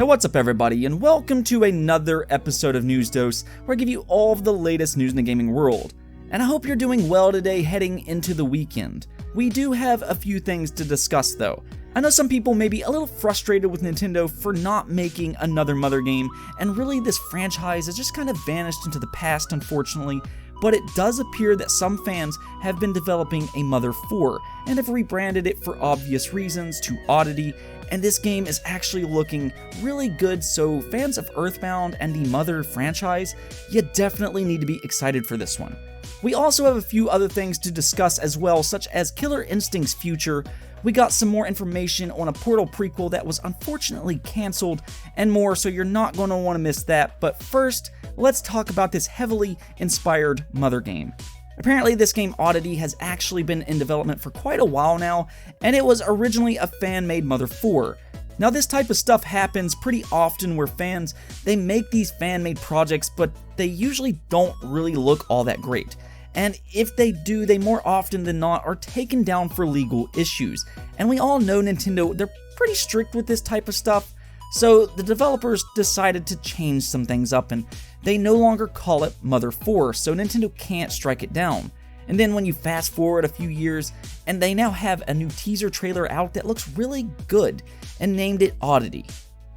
What's up everybody, and welcome to another episode of News Dose, where I give you all of the latest news in the gaming world. And I hope you're doing well today heading into the weekend. We do have a few things to discuss though. I know some people may be a little frustrated with Nintendo for not making another Mother game, and really this franchise has just kind of vanished into the past unfortunately, but it does appear that some fans have been developing a Mother 4, and have rebranded it for obvious reasons to Oddity, and this game is actually looking really good, so fans of Earthbound and the Mother franchise, you definitely need to be excited for this one. We also have a few other things to discuss as well, such as Killer Instinct's future. We got some more information on a Portal prequel that was unfortunately cancelled, and more, so you're not going to want to miss that. But first, let's talk about this heavily inspired Mother game. Apparently this game Oddity has actually been in development for quite a while now, and it was originally a fan-made Mother 4. Now this type of stuff happens pretty often where fans, they make these fan-made projects, but they usually don't really look all that great. And if they do, they more often than not are taken down for legal issues. And we all know Nintendo, they're pretty strict with this type of stuff. So the developers decided to change some things up, and they no longer call it Mother 4, so Nintendo can't strike it down. And then when you fast forward a few years, and they now have a new teaser trailer out that looks really good, and named it Oddity.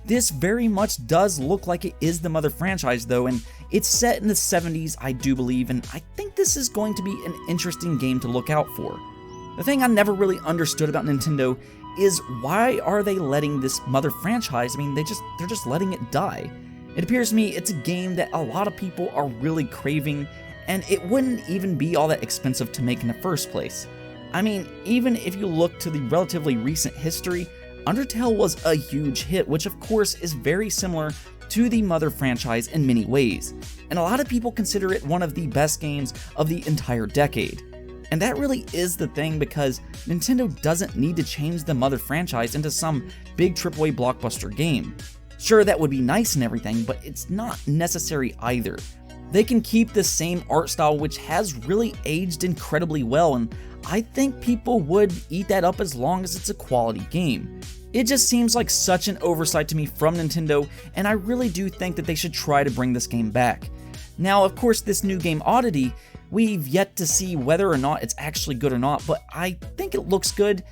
This very much does look like it is the Mother franchise though, and it's set in the 70s I do believe, and I think this is going to be an interesting game to look out for. The thing I never really understood about Nintendo is why are they letting this Mother franchise, they're just letting it die. It appears to me it's a game that a lot of people are really craving, and it wouldn't even be all that expensive to make in the first place. Even if you look to the relatively recent history, Undertale was a huge hit, which of course is very similar to the Mother franchise in many ways, and a lot of people consider it one of the best games of the entire decade. And that really is the thing, because Nintendo doesn't need to change the Mother franchise into some big AAA blockbuster game. Sure, that would be nice and everything, but it's not necessary either. They can keep the same art style, which has really aged incredibly well, and I think people would eat that up as long as it's a quality game. It just seems like such an oversight to me from Nintendo, and I really do think that they should try to bring this game back. Now, of course, this new game Oddity, we've yet to see whether or not it's actually good or not, but I think it looks good,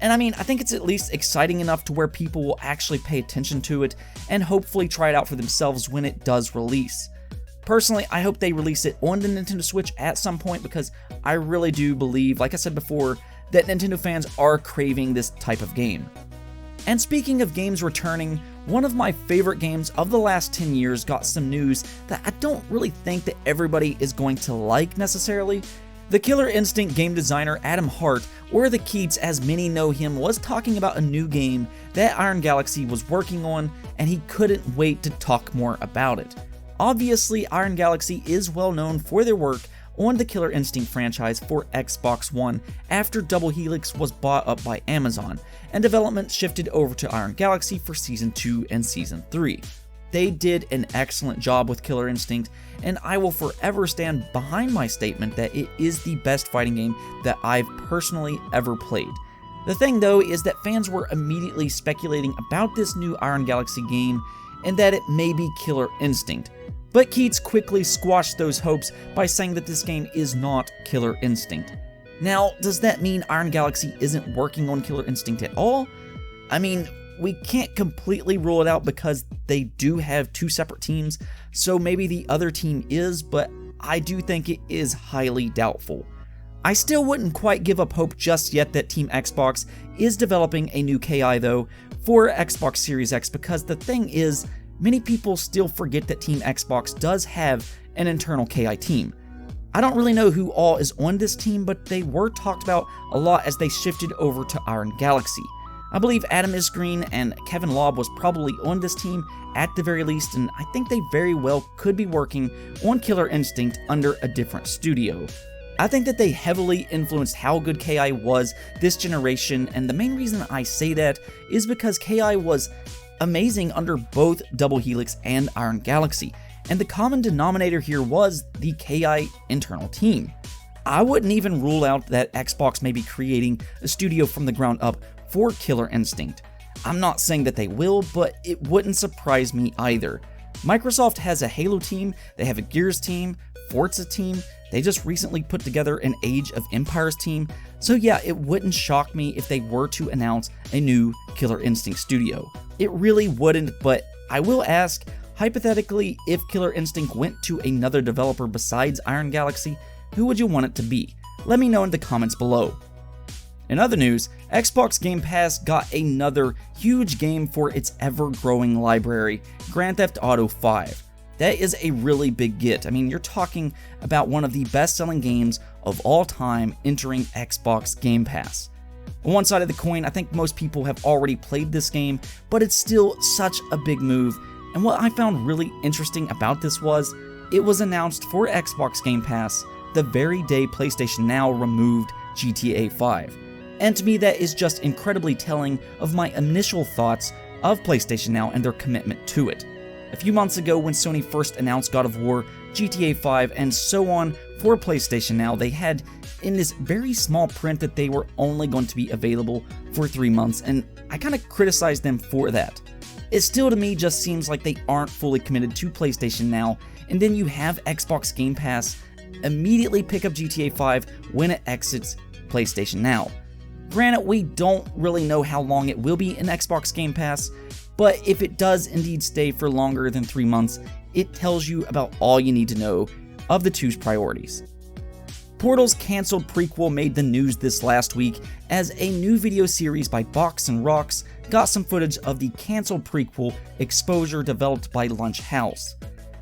and I think it's at least exciting enough to where people will actually pay attention to it, and hopefully try it out for themselves when it does release. Personally, I hope they release it on the Nintendo Switch at some point, because I really do believe, like I said before, that Nintendo fans are craving this type of game. And speaking of games returning, one of my favorite games of the last 10 years got some news that I don't really think that everybody is going to like necessarily. The Killer Instinct game designer Adam Hart, or the Keats as many know him, was talking about a new game that Iron Galaxy was working on, and he couldn't wait to talk more about it. Obviously, Iron Galaxy is well known for their work on the Killer Instinct franchise for Xbox One after Double Helix was bought up by Amazon, and development shifted over to Iron Galaxy for Season 2 and Season 3. They did an excellent job with Killer Instinct, and I will forever stand behind my statement that it is the best fighting game that I've personally ever played. The thing though is that fans were immediately speculating about this new Iron Galaxy game, and that it may be Killer Instinct. But Keats quickly squashed those hopes by saying that this game is not Killer Instinct. Now, does that mean Iron Galaxy isn't working on Killer Instinct at all? We can't completely rule it out because they do have two separate teams, so maybe the other team is, but I do think it is highly doubtful. I still wouldn't quite give up hope just yet that Team Xbox is developing a new KI though for Xbox Series X, because the thing is, many people still forget that Team Xbox does have an internal KI team. I don't really know who all is on this team, but they were talked about a lot as they shifted over to Iron Galaxy. I believe Adam Isgreen and Kevin Lobb was probably on this team at the very least, and I think they very well could be working on Killer Instinct under a different studio. I think that they heavily influenced how good KI was this generation, and the main reason I say that is because KI was amazing under both Double Helix and Iron Galaxy, and the common denominator here was the KI internal team. I wouldn't even rule out that Xbox may be creating a studio from the ground up for Killer Instinct. I'm not saying that they will, but it wouldn't surprise me either. Microsoft has a Halo team, they have a Gears team, Forza team, they just recently put together an Age of Empires team, so yeah, it wouldn't shock me if they were to announce a new Killer Instinct studio. It really wouldn't, but I will ask, hypothetically, if Killer Instinct went to another developer besides Iron Galaxy, who would you want it to be? Let me know in the comments below. In other news, Xbox Game Pass got another huge game for its ever-growing library, Grand Theft Auto 5. That is a really big get. I mean, you're talking about one of the best-selling games of all time entering Xbox Game Pass. On one side of the coin, I think most people have already played this game, but it's still such a big move. And what I found really interesting about this was, it was announced for Xbox Game Pass the very day PlayStation Now removed GTA 5. And to me, that is just incredibly telling of my initial thoughts of PlayStation Now and their commitment to it. A few months ago, when Sony first announced God of War, GTA 5, and so on for PlayStation Now, they had in this very small print that they were only going to be available for 3 months, and I kind of criticized them for that. It still to me just seems like they aren't fully committed to PlayStation Now, and then you have Xbox Game Pass immediately pick up GTA 5 when it exits PlayStation Now. Granted, we don't really know how long it will be in Xbox Game Pass, but if it does indeed stay for longer than 3 months, it tells you about all you need to know of the two's priorities. Portal's cancelled prequel made the news this last week as a new video series by Box and Rocks got some footage of the cancelled prequel Exposure developed by Lunch House.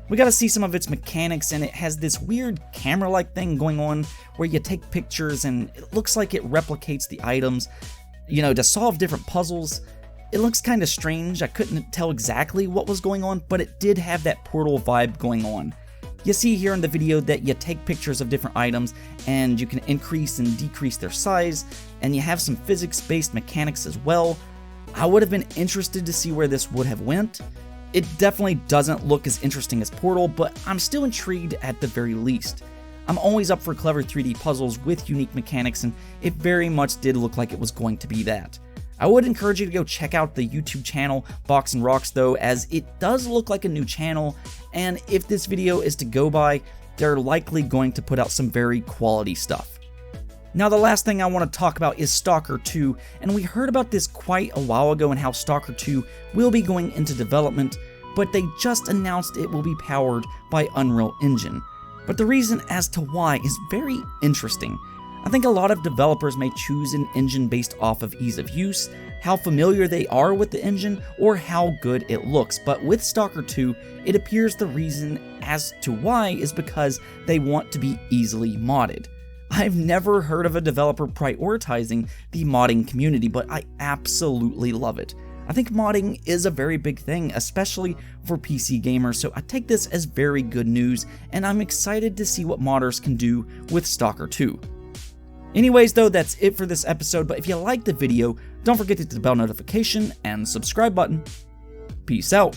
We got to see some of its mechanics, and it has this weird camera-like thing going on where you take pictures and it looks like it replicates the items, to solve different puzzles. It looks kind of strange. I couldn't tell exactly what was going on, but it did have that Portal vibe going on. You see here in the video that you take pictures of different items and you can increase and decrease their size, and you have some physics-based mechanics as well. I would have been interested to see where this would have went. It definitely doesn't look as interesting as Portal, but I'm still intrigued at the very least. I'm always up for clever 3D puzzles with unique mechanics, and it very much did look like it was going to be that. I would encourage you to go check out the YouTube channel Box and Rocks though, as it does look like a new channel, and if this video is to go by, they're likely going to put out some very quality stuff. Now the last thing I want to talk about is S.T.A.L.K.E.R 2, and we heard about this quite a while ago and how S.T.A.L.K.E.R 2 will be going into development, but they just announced it will be powered by Unreal Engine. But the reason as to why is very interesting. I think a lot of developers may choose an engine based off of ease of use, how familiar they are with the engine, or how good it looks, but with S.T.A.L.K.E.R 2, it appears the reason as to why is because they want to be easily modded. I've never heard of a developer prioritizing the modding community, but I absolutely love it. I think modding is a very big thing, especially for PC gamers, so I take this as very good news, and I'm excited to see what modders can do with S.T.A.L.K.E.R 2. Anyways though, that's it for this episode, but if you liked the video, don't forget to hit the bell notification and subscribe button. Peace out.